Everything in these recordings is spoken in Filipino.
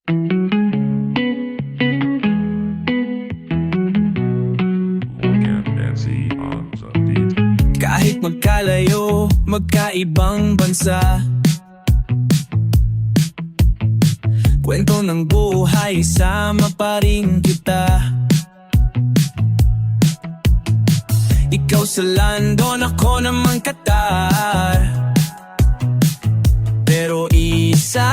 Morgan Nancy on the beat. Kahit magkalayo, magkaibang bansa, kwento ng buhay, sama pa rin kita. Ikaw sa London, ako naman Qatar, pero isa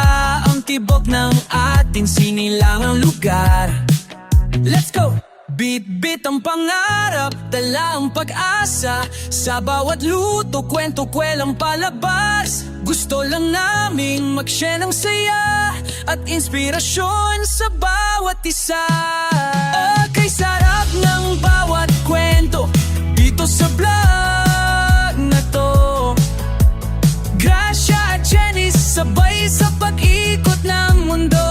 ang tibok ng ating sinilangang lugar. Let's go! Bit-bit ang pangarap, dala ang pag-asa, sa bawat luto, kwento, kwelang palabas. Gusto lang naming mag-share ng saya at inspirasyon sa bawat isa. Okay, sarap ng bawat kwento dito sa vlog na to. Gracia at Jenny, sabay sa pag-ikot ng mundo.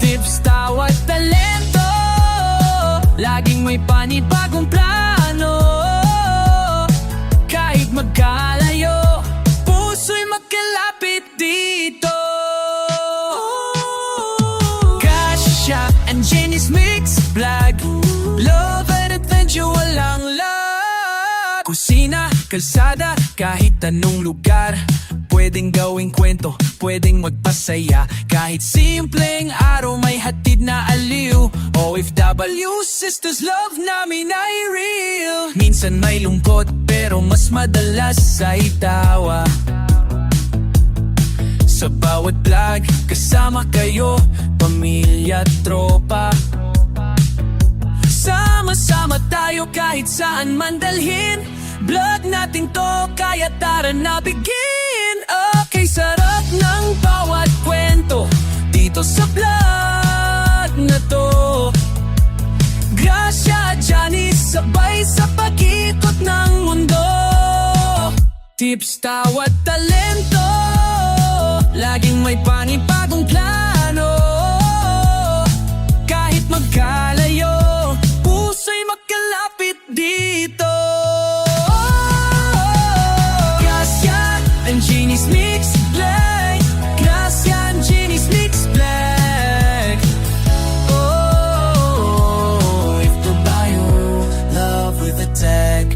Tips, tawat talento, laging may panibagong plano. Kahit magkalayo, puso'y magkalapit dito. Gracia and Jenny's Mix Vlog, love and adventure, walang lag. Kusina, kalsada, kahit anong lugar, pwedeng gawing kwento, pwedeng magpasaya. Kahit simpleng araw, may hatid na aliw. OFW, sisters, love namin ay real. Minsan may lungkot, pero mas madalas ay tawa. Sa bawat vlog, kasama kayo, pamilya at tropa. Sama-sama tayo kahit saan man dalhin. Vlog natin to, kaya tara na begin. Okay, sarap ng bawat kwento dito sa vlog na to. Gracia, Johnny, sabay sa pag-ikot ng mundo. Tips, tawat talento, laging may panibagong plano. Kahit magkalayo, puso'y magkalapit dito. Gracia and Jenny's Mix Vlog, Gracia and Jenny's Mix Vlog. Oh, if the bio, love with a tag.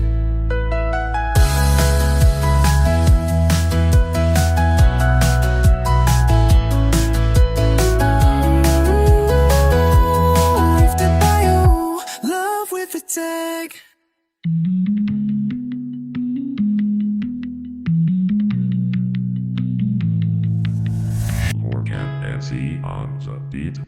If the bio, love with a tag. Morgan Nancy on the beat.